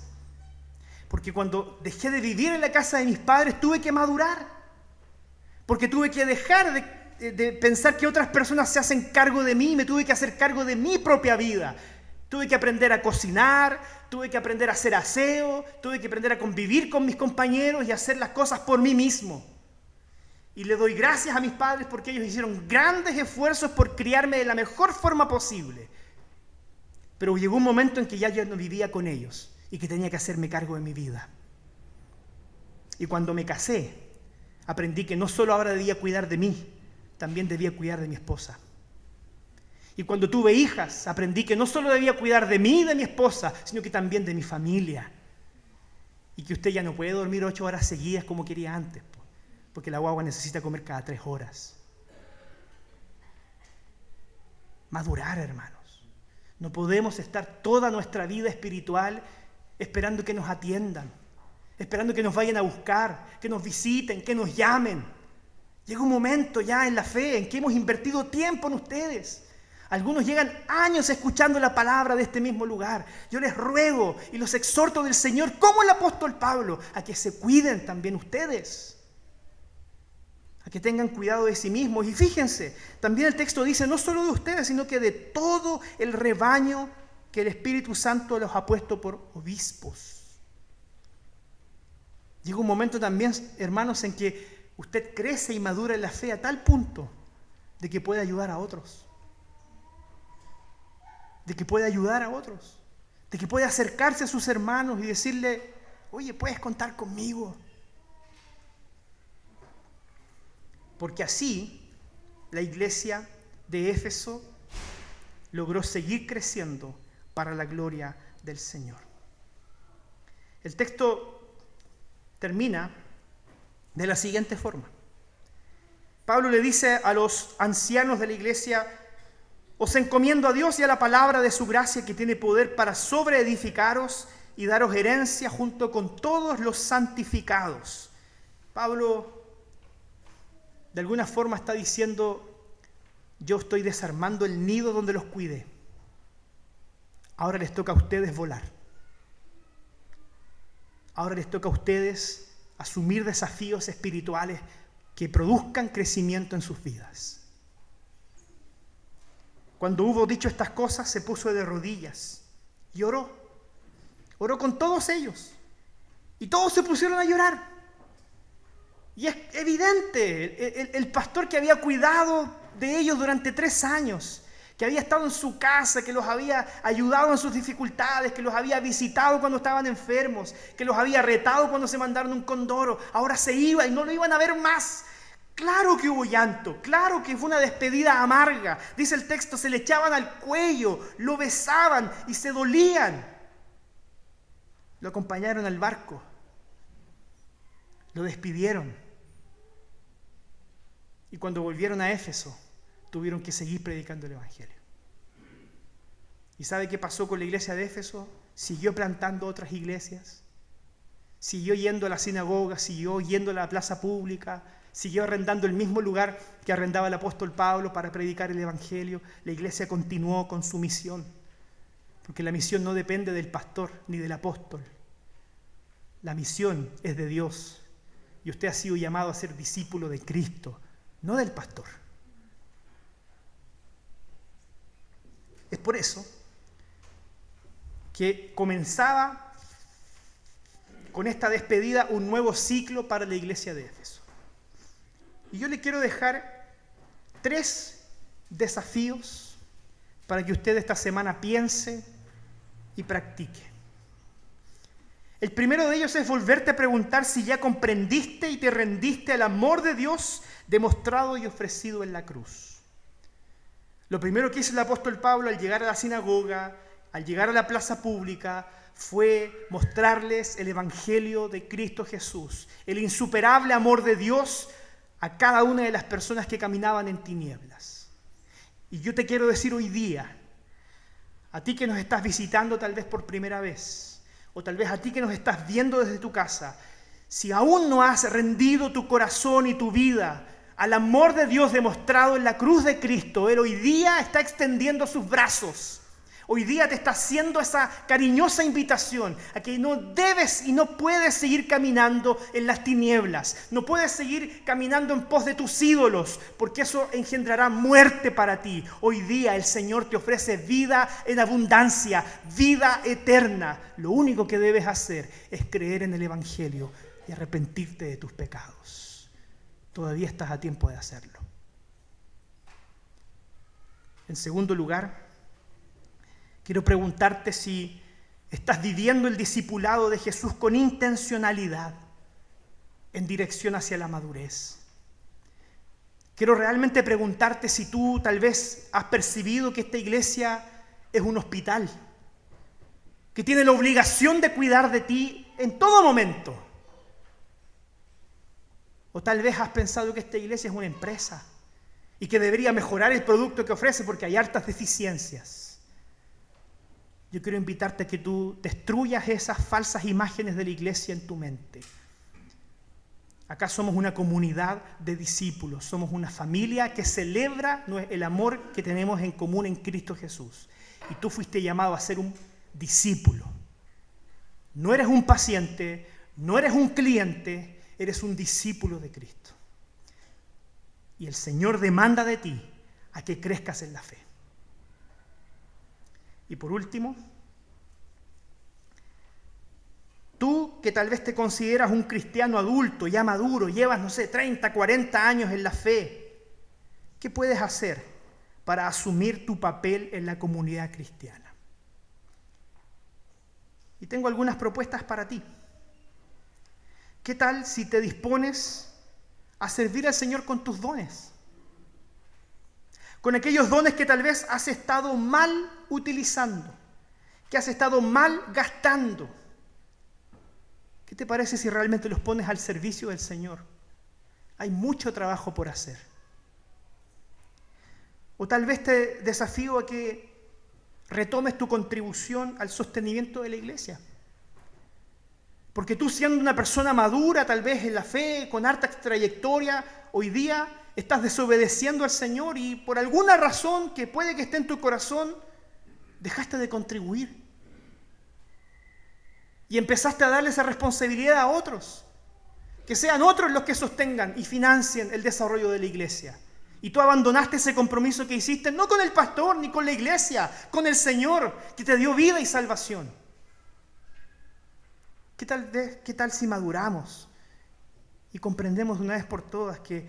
porque cuando dejé de vivir en la casa de mis padres tuve que madurar, porque tuve que dejar de pensar que otras personas se hacen cargo de mí, me tuve que hacer cargo de mi propia vida. Tuve que aprender a cocinar, tuve que aprender a hacer aseo, tuve que aprender a convivir con mis compañeros y hacer las cosas por mí mismo. Y le doy gracias a mis padres porque ellos hicieron grandes esfuerzos por criarme de la mejor forma posible. Pero llegó un momento en que ya yo no vivía con ellos y que tenía que hacerme cargo de mi vida. Y cuando me casé, aprendí que no solo ahora debía cuidar de mí, también debía cuidar de mi esposa. Y cuando tuve hijas, aprendí que no solo debía cuidar de mí y de mi esposa, sino que también de mi familia. Y que usted ya no puede dormir 8 horas seguidas como quería antes, porque la guagua necesita comer cada 3 horas. madurar, hermanos. No podemos estar toda nuestra vida espiritual esperando que nos atiendan, esperando que nos vayan a buscar, que nos visiten, que nos llamen. Llega un momento ya en la fe en que hemos invertido tiempo en ustedes. Algunos llegan años escuchando la palabra de este mismo lugar. Yo les ruego y los exhorto del Señor, como el apóstol Pablo, a que se cuiden también ustedes, a que tengan cuidado de sí mismos. Y fíjense, también el texto dice no solo de ustedes, sino que de todo el rebaño que el Espíritu Santo los ha puesto por obispos. Llega un momento también, hermanos, en que usted crece y madura en la fe a tal punto de que puede ayudar a otros. De que puede ayudar a otros. De que puede acercarse a sus hermanos y decirle, oye, puedes contar conmigo. Porque así la iglesia de Éfeso logró seguir creciendo para la gloria del Señor. El texto termina de la siguiente forma. Pablo le dice a los ancianos de la iglesia, os encomiendo a Dios y a la palabra de su gracia que tiene poder para sobreedificaros y daros herencia junto con todos los santificados. Pablo de alguna forma está diciendo, yo estoy desarmando el nido donde los cuidé. Ahora les toca a ustedes volar. Ahora les toca a ustedes asumir desafíos espirituales que produzcan crecimiento en sus vidas. Cuando hubo dicho estas cosas, se puso de rodillas y oró. Oró con todos ellos. Y todos se pusieron a llorar. Y es evidente, el pastor que había cuidado de ellos durante 3 años, que había estado en su casa, que los había ayudado en sus dificultades, que los había visitado cuando estaban enfermos, que los había retado cuando se mandaron un condoro, ahora se iba y no lo iban a ver más. Claro que hubo llanto, claro que fue una despedida amarga. Dice el texto, se le echaban al cuello, lo besaban y se dolían. Lo acompañaron al barco, lo despidieron. Y cuando volvieron a Éfeso, tuvieron que seguir predicando el Evangelio. ¿Y sabe qué pasó con la iglesia de Éfeso? Siguió plantando otras iglesias, siguió yendo a la sinagoga, siguió yendo a la plaza pública, siguió arrendando el mismo lugar que arrendaba el apóstol Pablo para predicar el Evangelio. La iglesia continuó con su misión, porque la misión no depende del pastor ni del apóstol. La misión es de Dios, y usted ha sido llamado a ser discípulo de Cristo, no del pastor. Es por eso que comenzaba con esta despedida un nuevo ciclo para la iglesia de Éfeso. Y yo le quiero dejar 3 desafíos para que usted esta semana piense y practique. El primero de ellos es volverte a preguntar si ya comprendiste y te rendiste al amor de Dios demostrado y ofrecido en la cruz. Lo primero que hizo el apóstol Pablo al llegar a la sinagoga, al llegar a la plaza pública, fue mostrarles el Evangelio de Cristo Jesús, el insuperable amor de Dios a cada una de las personas que caminaban en tinieblas. Y yo te quiero decir hoy día, a ti que nos estás visitando tal vez por primera vez, o tal vez a ti que nos estás viendo desde tu casa, si aún no has rendido tu corazón y tu vida al amor de Dios demostrado en la cruz de Cristo, Él hoy día está extendiendo sus brazos. Hoy día te está haciendo esa cariñosa invitación a que no debes y no puedes seguir caminando en las tinieblas. No puedes seguir caminando en pos de tus ídolos, porque eso engendrará muerte para ti. Hoy día el Señor te ofrece vida en abundancia, vida eterna. Lo único que debes hacer es creer en el Evangelio y arrepentirte de tus pecados. Todavía estás a tiempo de hacerlo. En segundo lugar, quiero preguntarte si estás viviendo el discipulado de Jesús con intencionalidad en dirección hacia la madurez. Quiero realmente preguntarte si tú tal vez has percibido que esta iglesia es un hospital, que tiene la obligación de cuidar de ti en todo momento. O tal vez has pensado que esta iglesia es una empresa y que debería mejorar el producto que ofrece porque hay hartas deficiencias. Yo quiero invitarte a que tú destruyas esas falsas imágenes de la iglesia en tu mente. Acá somos una comunidad de discípulos, somos una familia que celebra el amor que tenemos en común en Cristo Jesús. Y tú fuiste llamado a ser un discípulo. No eres un paciente, no eres un cliente, eres un discípulo de Cristo. Y el Señor demanda de ti a que crezcas en la fe. Y por último, tú que tal vez te consideras un cristiano adulto, ya maduro, llevas, 30, 40 años en la fe, ¿qué puedes hacer para asumir tu papel en la comunidad cristiana? Y tengo algunas propuestas para ti. ¿Qué tal si te dispones a servir al Señor con tus dones? Con aquellos dones que tal vez has estado mal utilizando, que has estado mal gastando. ¿Qué te parece si realmente los pones al servicio del Señor? Hay mucho trabajo por hacer. O tal vez te desafío a que retomes tu contribución al sostenimiento de la iglesia. Porque tú, siendo una persona madura, tal vez en la fe, con harta trayectoria, hoy día estás desobedeciendo al Señor y por alguna razón que puede que esté en tu corazón, dejaste de contribuir. Y empezaste a darle esa responsabilidad a otros. Que sean otros los que sostengan y financien el desarrollo de la iglesia. Y tú abandonaste ese compromiso que hiciste, no con el pastor ni con la iglesia, con el Señor, que te dio vida y salvación. ¿Qué tal si maduramos y comprendemos de una vez por todas que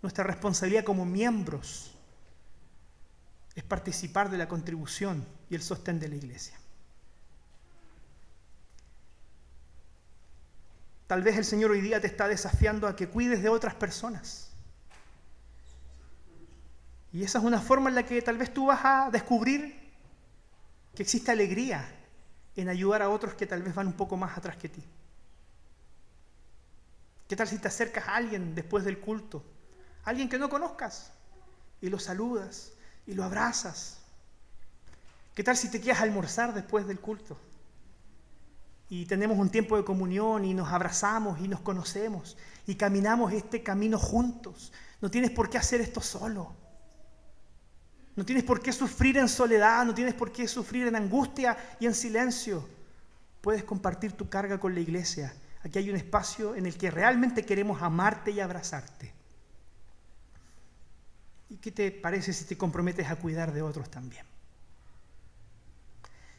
nuestra responsabilidad como miembros es participar de la contribución y el sostén de la iglesia? Tal vez el Señor hoy día te está desafiando a que cuides de otras personas. Y esa es una forma en la que tal vez tú vas a descubrir que existe alegría en ayudar a otros que tal vez van un poco más atrás que ti. ¿Qué tal si te acercas a alguien después del culto? Alguien que no conozcas y lo saludas y lo abrazas. ¿Qué tal si te quedas a almorzar después del culto? Y tenemos un tiempo de comunión y nos abrazamos y nos conocemos y caminamos este camino juntos. No tienes por qué hacer esto solo. No tienes por qué sufrir en soledad, no tienes por qué sufrir en angustia y en silencio. Puedes compartir tu carga con la iglesia. Aquí hay un espacio en el que realmente queremos amarte y abrazarte. ¿Y qué te parece si te comprometes a cuidar de otros también?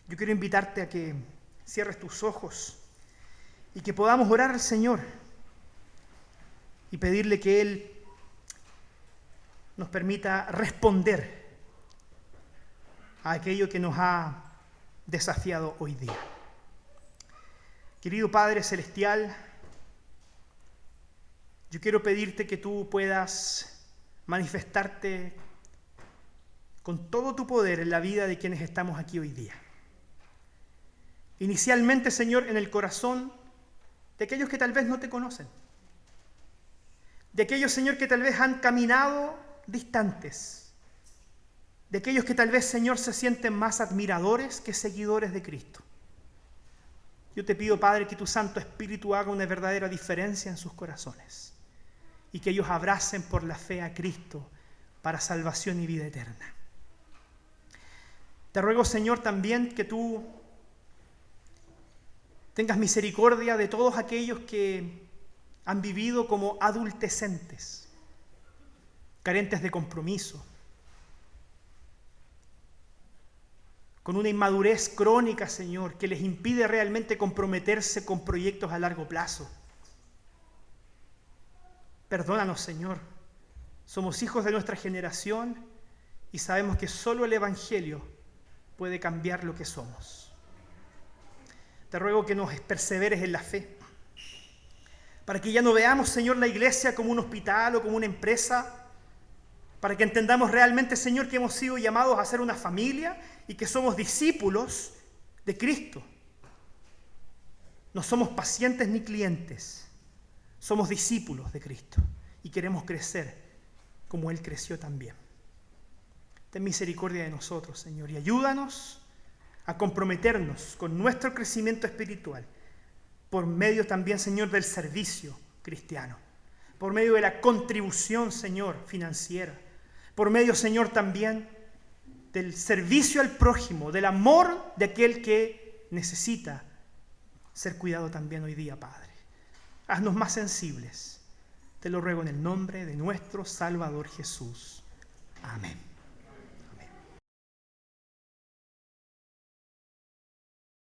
Yo quiero invitarte a que cierres tus ojos y que podamos orar al Señor y pedirle que Él nos permita responder a aquello que nos ha desafiado hoy día. Querido Padre Celestial, yo quiero pedirte que tú puedas manifestarte con todo tu poder en la vida de quienes estamos aquí hoy día. Inicialmente, Señor, en el corazón de aquellos que tal vez no te conocen. De aquellos, Señor, que tal vez han caminado distantes. De aquellos que tal vez, Señor, se sienten más admiradores que seguidores de Cristo. Yo te pido, Padre, que tu Santo Espíritu haga una verdadera diferencia en sus corazones y que ellos abracen por la fe a Cristo para salvación y vida eterna. Te ruego, Señor, también que tú tengas misericordia de todos aquellos que han vivido como adultecentes, carentes de compromiso, con una inmadurez crónica, Señor, que les impide realmente comprometerse con proyectos a largo plazo. Perdónanos, Señor. Somos hijos de nuestra generación y sabemos que solo el Evangelio puede cambiar lo que somos. Te ruego que nos perseveres en la fe, para que ya no veamos, Señor, la iglesia como un hospital o como una empresa, para que entendamos realmente, Señor, que hemos sido llamados a ser una familia y que somos discípulos de Cristo. No somos pacientes ni clientes, somos discípulos de Cristo y queremos crecer como Él creció también. Ten misericordia de nosotros, Señor, y ayúdanos a comprometernos con nuestro crecimiento espiritual por medio también, Señor, del servicio cristiano, por medio de la contribución, Señor, financiera, por medio, Señor, también del servicio al prójimo, del amor de aquel que necesita ser cuidado también hoy día, Padre. Haznos más sensibles. Te lo ruego en el nombre de nuestro Salvador Jesús.